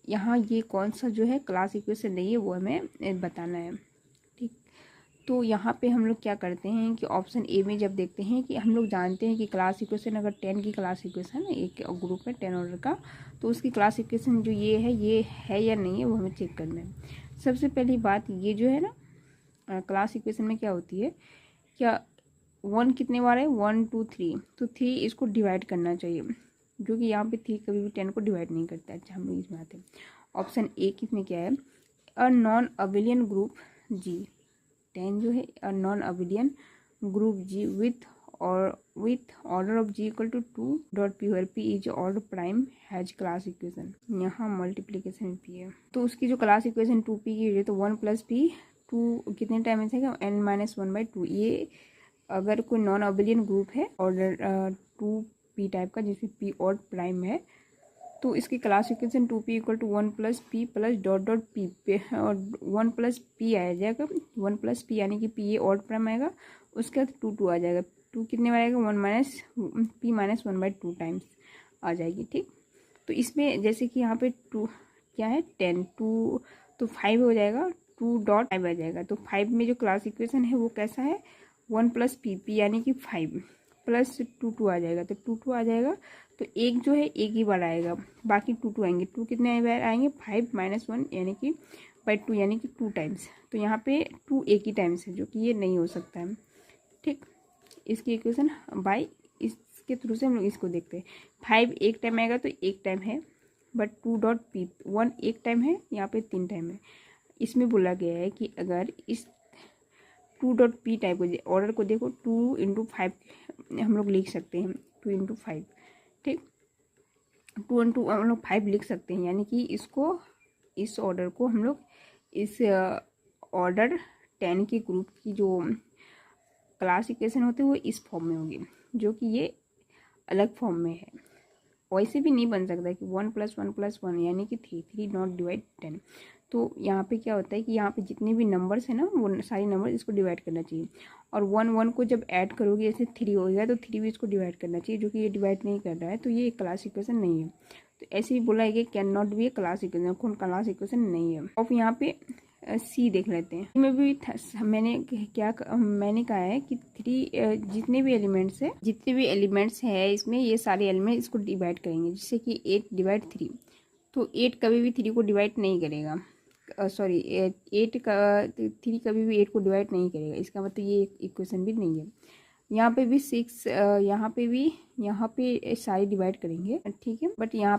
यहाँ ये कौन सा जो है क्लास इक्वेशन नहीं है वो हमें बताना है। ठीक, तो यहाँ पे हम लोग क्या करते हैं कि ऑप्शन ए में जब देखते हैं कि हम लोग जानते हैं कि क्लास इक्वेशन अगर 10 की क्लास इक्वेशन एक ग्रुप में 10 ऑर्डर का, तो उसकी क्लास इक्वेशन जो ये है या नहीं है वो हमें चेक करना है। सबसे पहली बात ये जो है ना क्लास इक्वेशन में क्या होती है, क्या 1 कितने बार है, 1 2 3, तो 3 इसको डिवाइड करना चाहिए, जो कि यहाँ पे 3 कभी भी 10 को डिवाइड नहीं करता है। अच्छा, हम लोग इसमें आते हैं। ऑप्शन ए कितने क्या है, a non abelian group G, 10 जो है a non abelian group G with order of G equal to 2 dot P, where P is order prime has class equation. यहाँ मल्टीप्लीकेशन पी है, तो उसकी जो क्लास इक्वेशन 2p की है, तो 1 प्लस पी 2 कितने टाइम में है, n-1/2। ये अगर कोई नॉन अबिलियन ग्रुप है ऑर्डर 2p टाइप का जिसमें p ऑड प्राइम है, तो इसकी class equation 2p equal to 1 plus P plus dot dot P पे, और 1 प्लस पी आ जाएगा, 1 प्लस पी यानी कि पी ए ऑड प्राइम आएगा, उसके बाद 2 आ जाएगा, 2 कितने बार आएगा, 1 माइनस पी माइनस 1/2 टाइम्स आ जाएगी। ठीक, तो इसमें जैसे कि यहाँ पे 2 क्या है 10, 2 तो 5 हो जाएगा, 2 डॉट 5 आ जाएगा। तो 5 में जो क्लास इक्वेशन है वो कैसा है, 1 प्लस पी यानी कि 5 प्लस 2 आ जाएगा, तो 2 आ जाएगा। तो एक जो है एक ही बार आएगा, बाकी 2 आएंगे। 2 कितने बार आएंगे, 5 माइनस 1 यानी कि 2 यानी कि 2 टाइम्स। तो यहाँ पे 2 एक ही टाइम्स है, जो कि ये नहीं हो सकता है। ठीक, इसकी इक्वेशन बाई इसके थ्रू से हम लोग इसको देखते हैं। 5 एक टाइम आएगा तो एक टाइम है, बट 2 डॉट पी 1 एक टाइम है, यहाँ पे 3 टाइम है। इसमें बोला गया है कि अगर इस 2 डॉट पी टाइप को ऑर्डर को देखो, 2 इंटू 5 हम लोग लिख सकते हैं, 2 इंटू 5। ठीक, 2 इंटू हम लोग 5 लिख सकते हैं, यानी कि इसको इस ऑर्डर को हम लोग इस ऑर्डर 10 के ग्रुप की जो क्लास इक्वेशन होती है वो इस फॉर्म में होगी, जो कि ये अलग फॉर्म में है। वैसे भी नहीं बन सकता कि 1 + 1 + 1 यानी कि 3 नॉट डिवाइड 10। तो यहाँ पे क्या होता है कि यहाँ पे जितने भी नंबर्स हैं ना वो सारे नंबर इसको डिवाइड करना चाहिए, और 1 को जब ऐड करोगे जैसे 3 हो गया तो 3 भी इसको डिवाइड करना चाहिए, जो कि ये डिवाइड नहीं कर रहा है, तो ये क्लास इक्वेशन नहीं है। तो ऐसे ही बोला है कि can not be A class equation, कौन क्लास इक्वेशन नहीं है। और यहाँ पे सी देख लेते हैं। इसमें भी मैंने कहा है कि 3 जितने भी एलिमेंट्स है इसमें, ये सारे एलिमेंट इसको डिवाइड करेंगे, जैसे कि 8 डिवाइड 3, तो 8 कभी भी 3 को डिवाइड नहीं करेगा, सॉरी 8 का 3 कभी भी 8 को डिवाइड नहीं करेगा, इसका मतलब ये इक्वेशन भी नहीं है। यहाँ पे भी 6, यहाँ पे सारे डिवाइड करेंगे, ठीक है, बट यहाँ